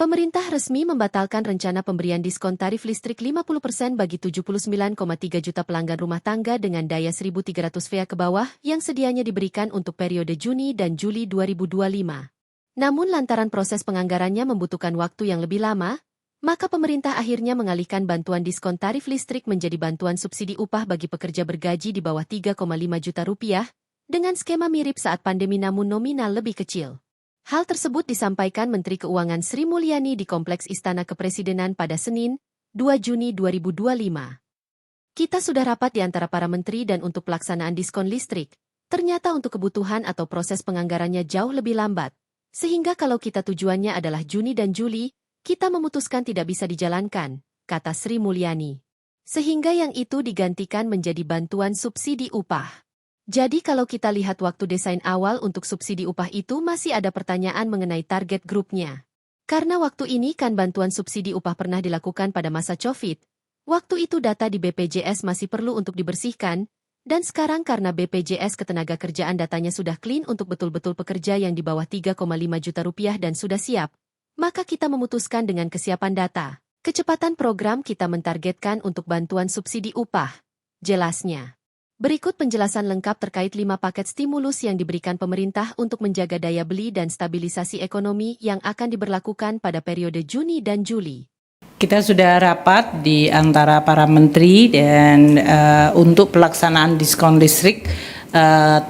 Pemerintah resmi membatalkan rencana pemberian diskon tarif listrik 50% bagi 79,3 juta pelanggan rumah tangga dengan daya 1.300 VA ke bawah yang sedianya diberikan untuk periode Juni dan Juli 2025. Namun lantaran proses penganggarannya membutuhkan waktu yang lebih lama, maka pemerintah akhirnya mengalihkan bantuan diskon tarif listrik menjadi bantuan subsidi upah bagi pekerja bergaji di bawah 3,5 juta rupiah, dengan skema mirip saat pandemi namun nominal lebih kecil. Hal tersebut disampaikan Menteri Keuangan Sri Mulyani di Kompleks Istana Kepresidenan pada Senin, 2 Juni 2025. Kita sudah rapat di antara para menteri dan untuk pelaksanaan diskon listrik, ternyata untuk kebutuhan atau proses penganggarannya jauh lebih lambat, sehingga kalau kita tujuannya adalah Juni dan Juli, kita memutuskan tidak bisa dijalankan, kata Sri Mulyani. Sehingga yang itu digantikan menjadi bantuan subsidi upah. Jadi kalau kita lihat waktu desain awal untuk subsidi upah itu masih ada pertanyaan mengenai target grupnya. Karena waktu ini kan bantuan subsidi upah pernah dilakukan pada masa COVID, waktu itu data di BPJS masih perlu untuk dibersihkan, dan sekarang karena BPJS Ketenagakerjaan datanya sudah clean untuk betul-betul pekerja yang di bawah 3,5 juta rupiah dan sudah siap, maka kita memutuskan dengan kesiapan data, kecepatan program kita mentargetkan untuk bantuan subsidi upah, jelasnya. Berikut penjelasan lengkap terkait 5 paket stimulus yang diberikan pemerintah untuk menjaga daya beli dan stabilisasi ekonomi yang akan diberlakukan pada periode Juni dan Juli. Kita sudah rapat di antara para menteri dan untuk pelaksanaan diskon listrik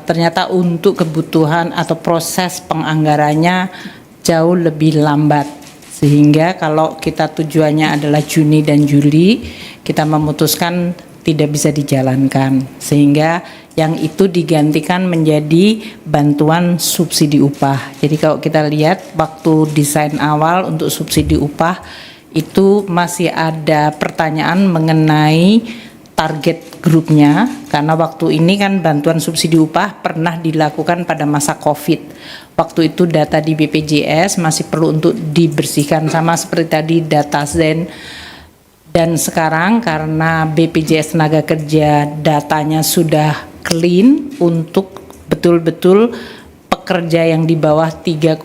ternyata untuk kebutuhan atau proses penganggarannya jauh lebih lambat. Sehingga kalau kita tujuannya adalah Juni dan Juli, kita memutuskan tidak bisa dijalankan, sehingga yang itu digantikan menjadi bantuan subsidi upah. Jadi kalau kita lihat waktu desain awal untuk subsidi upah itu masih ada pertanyaan mengenai target grupnya, karena waktu ini kan bantuan subsidi upah pernah dilakukan pada masa COVID. Waktu itu data di BPJS masih perlu untuk dibersihkan, sama seperti tadi data Zen. Dan sekarang karena BPJS Tenaga Kerja datanya sudah clean untuk betul-betul pekerja yang di bawah 3,5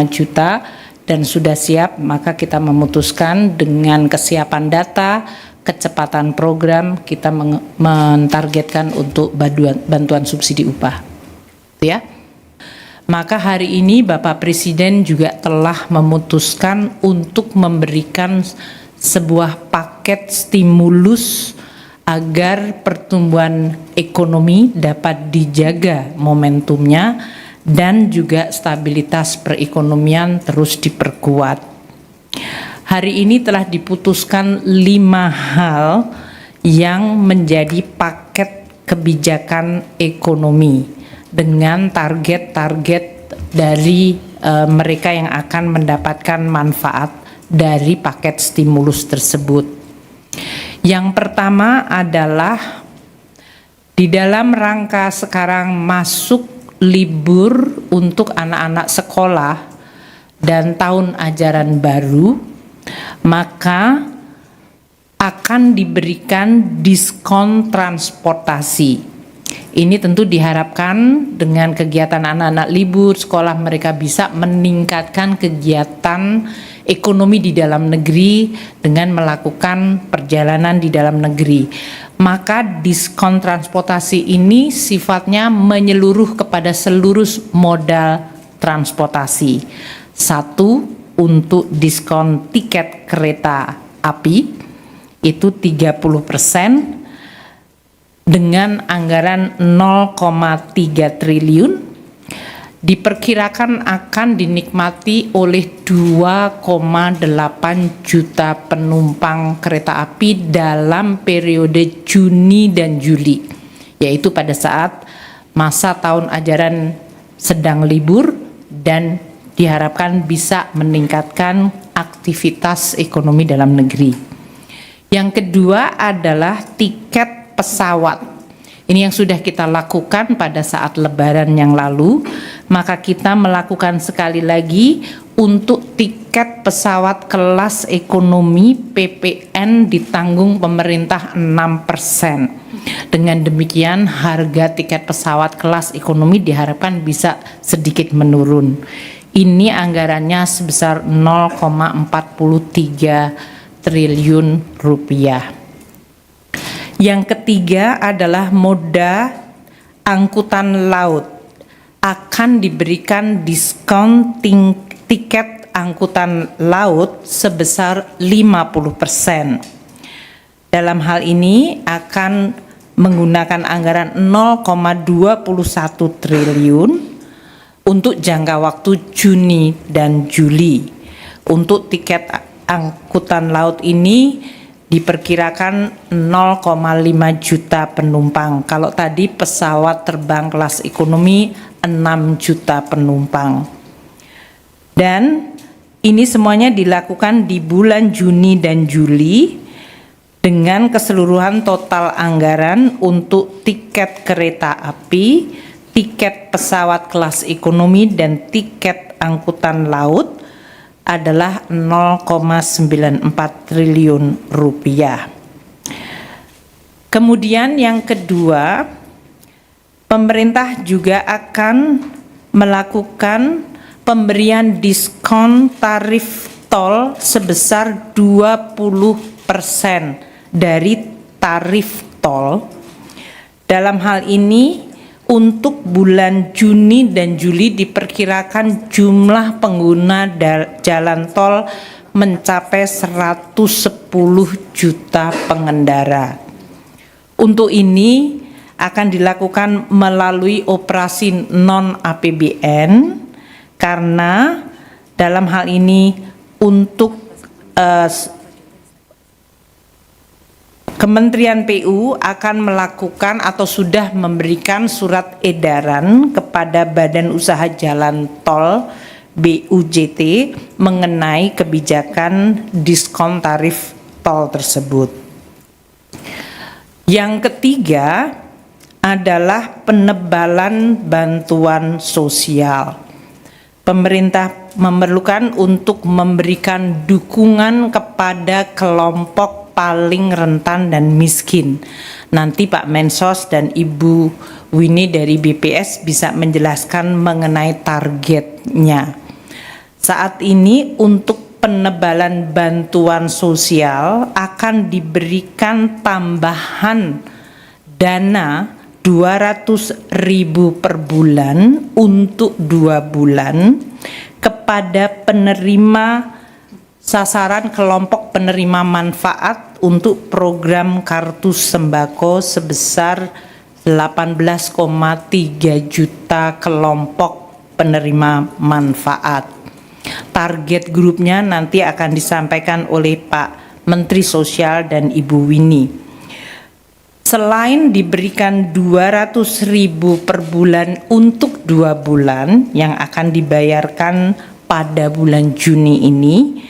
juta dan sudah siap, maka kita memutuskan dengan kesiapan data, kecepatan program, kita mentargetkan untuk bantuan subsidi upah. Ya. Maka hari ini Bapak Presiden juga telah memutuskan untuk memberikan sebuah paket stimulus agar pertumbuhan ekonomi dapat dijaga momentumnya dan juga stabilitas perekonomian terus diperkuat. Hari ini telah diputuskan 5 hal yang menjadi paket kebijakan ekonomi dengan target-target dari mereka yang akan mendapatkan manfaat dari paket stimulus tersebut. Yang pertama adalah di dalam rangka sekarang masuk libur untuk anak-anak sekolah dan tahun ajaran baru, maka akan diberikan diskon transportasi. Ini tentu diharapkan dengan kegiatan anak-anak libur sekolah mereka bisa meningkatkan kegiatan ekonomi di dalam negeri dengan melakukan perjalanan di dalam negeri. Maka diskon transportasi ini sifatnya menyeluruh kepada seluruh modal transportasi. 1, untuk diskon tiket kereta api itu 30% dengan anggaran 0,3 triliun. Diperkirakan akan dinikmati oleh 2,8 juta penumpang kereta api dalam periode Juni dan Juli, yaitu pada saat masa tahun ajaran sedang libur dan diharapkan bisa meningkatkan aktivitas ekonomi dalam negeri. Yang kedua adalah tiket pesawat. Ini yang sudah kita lakukan pada saat Lebaran yang lalu, maka kita melakukan sekali lagi untuk tiket pesawat kelas ekonomi PPN ditanggung pemerintah 6%. Dengan demikian harga tiket pesawat kelas ekonomi diharapkan bisa sedikit menurun. ini anggarannya sebesar 0,43 triliun rupiah. Yang ketiga adalah moda angkutan laut akan diberikan diskon tiket angkutan laut sebesar 50%. Dalam hal ini akan menggunakan anggaran 0,21 triliun untuk jangka waktu Juni dan Juli. Untuk tiket angkutan laut ini diperkirakan 0,5 juta penumpang. Kalau tadi pesawat terbang kelas ekonomi 6 juta penumpang. Dan ini semuanya dilakukan di bulan Juni dan Juli dengan keseluruhan total anggaran untuk tiket kereta api, tiket pesawat kelas ekonomi, dan tiket angkutan laut adalah 0,94 triliun rupiah. Kemudian yang kedua, pemerintah juga akan melakukan pemberian diskon tarif tol sebesar 20% dari tarif tol. Dalam hal ini untuk bulan Juni dan Juli diperkirakan jumlah pengguna jalan tol mencapai 110 juta pengendara. Untuk ini akan dilakukan melalui operasi non-APBN karena dalam hal ini untuk Kementerian PU akan melakukan atau sudah memberikan surat edaran kepada Badan Usaha Jalan Tol BUJT mengenai kebijakan diskon tarif tol tersebut. Yang ketiga adalah penebalan bantuan sosial. Pemerintah memerlukan untuk memberikan dukungan kepada kelompok paling rentan dan miskin. Nanti Pak Mensos dan Ibu Winnie dari BPS bisa menjelaskan mengenai targetnya. Saat ini untuk penebalan bantuan sosial akan diberikan tambahan dana 200.000 per bulan untuk 2 bulan kepada penerima sasaran kelompok penerima manfaat untuk program kartu sembako sebesar 18,3 juta kelompok penerima manfaat. Target grupnya nanti akan disampaikan oleh Pak Menteri Sosial dan Ibu Winnie. Selain diberikan 200.000 per bulan untuk 2 bulan yang akan dibayarkan pada bulan Juni ini,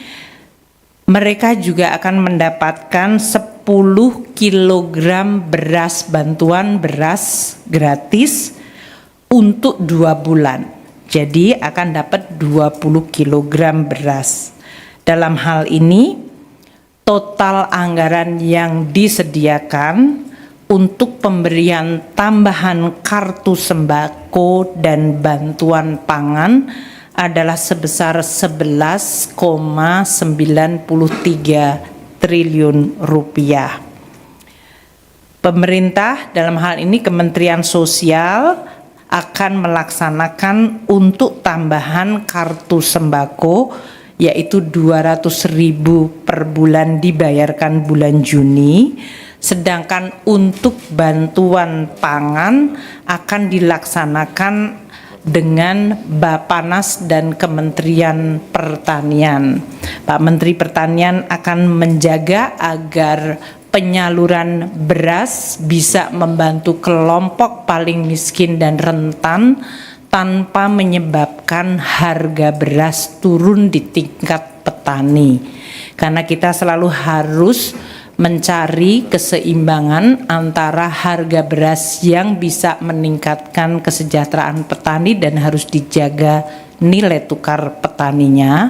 mereka juga akan mendapatkan 10 kg beras, bantuan beras gratis untuk 2 bulan. Jadi akan dapat 20 kg beras. Dalam hal ini, total anggaran yang disediakan untuk pemberian tambahan kartu sembako dan bantuan pangan adalah sebesar 11,93 triliun rupiah. Pemerintah dalam hal ini Kementerian Sosial akan melaksanakan untuk tambahan kartu sembako yaitu 200.000 per bulan dibayarkan bulan Juni, sedangkan untuk bantuan pangan akan dilaksanakan dengan Bappenas dan Kementerian Pertanian. Pak Menteri Pertanian akan menjaga agar penyaluran beras bisa membantu kelompok paling miskin dan rentan tanpa menyebabkan harga beras turun di tingkat petani. Karena kita selalu harus mencari keseimbangan antara harga beras yang bisa meningkatkan kesejahteraan petani dan harus dijaga nilai tukar petaninya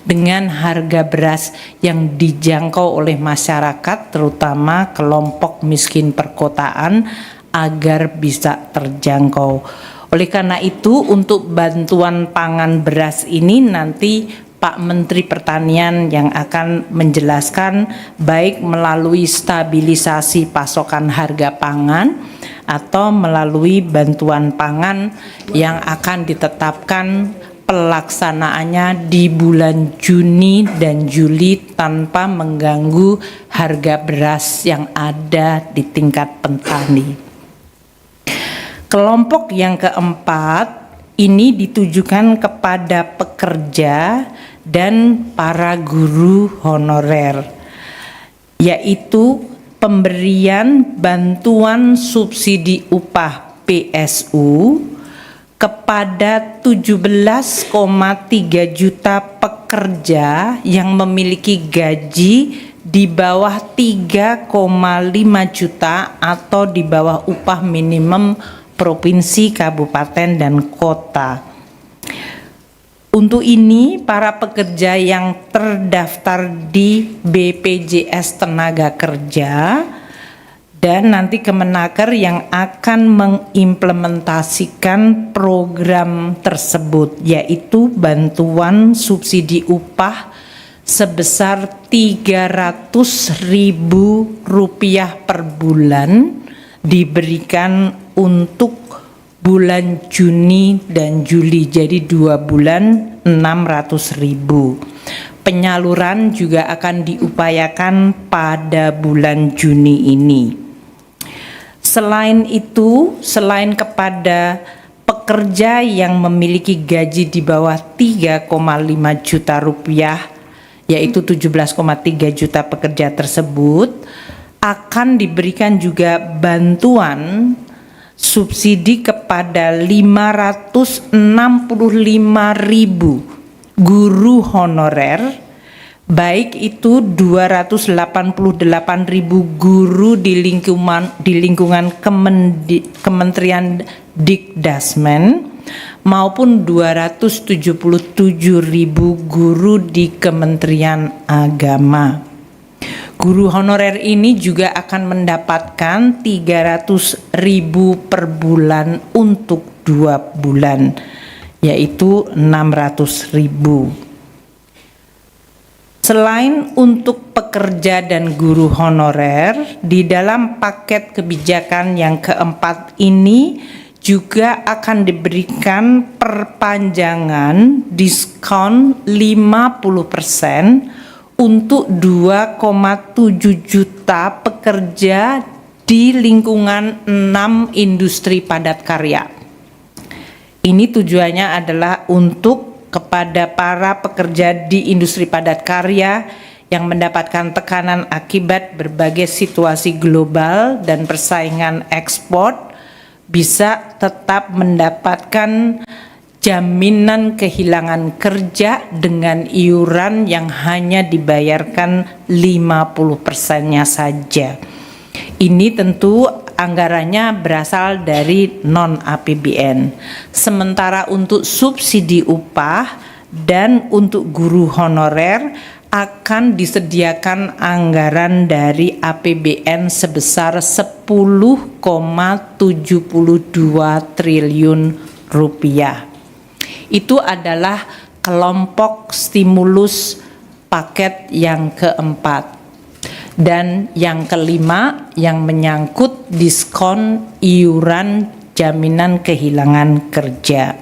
dengan harga beras yang dijangkau oleh masyarakat terutama kelompok miskin perkotaan agar bisa terjangkau. Oleh karena itu, untuk bantuan pangan beras ini nanti Pak Menteri Pertanian yang akan menjelaskan baik melalui stabilisasi pasokan harga pangan atau melalui bantuan pangan yang akan ditetapkan pelaksanaannya di bulan Juni dan Juli tanpa mengganggu harga beras yang ada di tingkat petani. Kelompok yang keempat ini ditujukan kepada pekerja dan para guru honorer, yaitu pemberian bantuan subsidi upah PSU kepada 17,3 juta pekerja yang memiliki gaji di bawah 3,5 juta atau di bawah upah minimum provinsi, kabupaten, dan kota. Untuk ini, para pekerja yang terdaftar di BPJS Tenaga Kerja dan nanti Kemenaker yang akan mengimplementasikan program tersebut, yaitu bantuan subsidi upah sebesar Rp300.000 per bulan diberikan untuk bulan Juni dan Juli, jadi 2 bulan 600.000. Penyaluran juga akan diupayakan pada bulan Juni ini. Selain itu, selain kepada pekerja yang memiliki gaji di bawah 3,5 juta rupiah, yaitu 17,3 juta pekerja tersebut, akan diberikan juga bantuan subsidi kepada 565.000 guru honorer, baik itu 288.000 guru di lingkungan Kementerian Dikdasmen maupun 277.000 guru di Kementerian Agama. Guru honorer ini juga akan mendapatkan 300.000 per bulan untuk 2 bulan, yaitu 600.000. Selain untuk pekerja dan guru honorer, di dalam paket kebijakan yang keempat ini juga akan diberikan perpanjangan diskon 50% untuk 2,7 juta pekerja di lingkungan 6 industri padat karya. Ini tujuannya adalah untuk kepada para pekerja di industri padat karya yang mendapatkan tekanan akibat berbagai situasi global dan persaingan ekspor bisa tetap mendapatkan jaminan kehilangan kerja dengan iuran yang hanya dibayarkan 50%-nya saja. Ini tentu anggarannya berasal dari non-APBN. Sementara untuk subsidi upah dan untuk guru honorer akan disediakan anggaran dari APBN sebesar 10,72 triliun rupiah. Itu adalah kelompok stimulus paket yang keempat. Dan yang kelima yang menyangkut diskon iuran jaminan kehilangan kerja.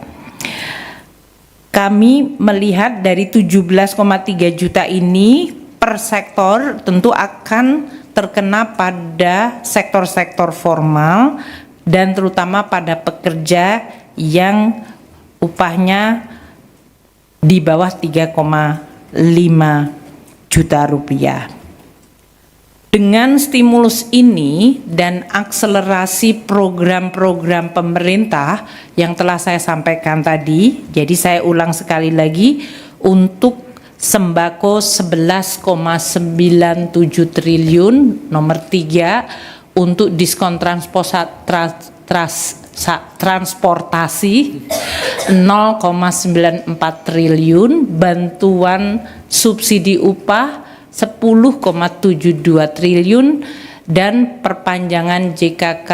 Kami melihat dari 17,3 juta ini per sektor tentu akan terkena pada sektor-sektor formal dan terutama pada pekerja yang upahnya di bawah 3,5 juta rupiah. Dengan stimulus ini dan akselerasi program-program pemerintah yang telah saya sampaikan tadi, jadi saya ulang sekali lagi, untuk sembako 11,97 triliun, nomor 3 untuk diskon transportasi 0,94 triliun, bantuan subsidi upah 10,72 triliun dan perpanjangan JKK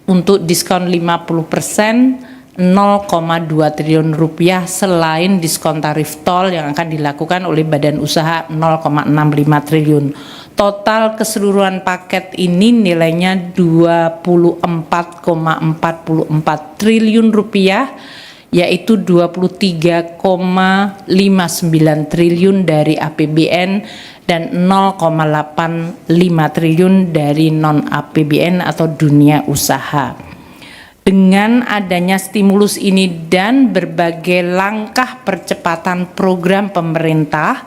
untuk diskon 50% 0,2 triliun rupiah selain diskon tarif tol yang akan dilakukan oleh badan usaha 0,65 triliun. Total keseluruhan paket ini nilainya 24,44 triliun rupiah, yaitu 23,59 triliun dari APBN dan 0,85 triliun dari non-APBN atau dunia usaha. Dengan adanya stimulus ini dan berbagai langkah percepatan program pemerintah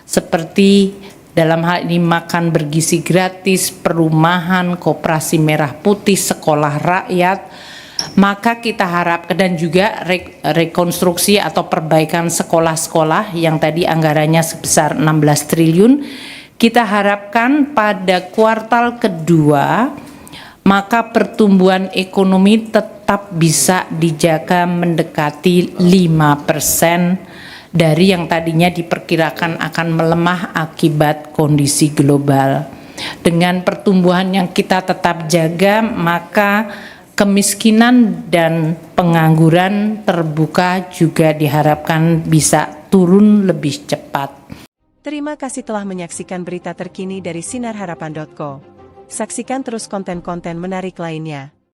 seperti dalam hal ini makan bergizi gratis, perumahan, koperasi merah putih, sekolah rakyat, maka kita harapkan dan juga rekonstruksi atau perbaikan sekolah-sekolah yang tadi anggarannya sebesar 16 triliun, kita harapkan pada kuartal kedua maka pertumbuhan ekonomi tetap bisa dijaga mendekati 5% dari yang tadinya diperkirakan akan melemah akibat kondisi global. Dengan pertumbuhan yang kita tetap jaga, maka kemiskinan dan pengangguran terbuka juga diharapkan bisa turun lebih cepat. Terima kasih telah menyaksikan berita terkini dari sinarharapan.co. Saksikan terus konten-konten menarik lainnya.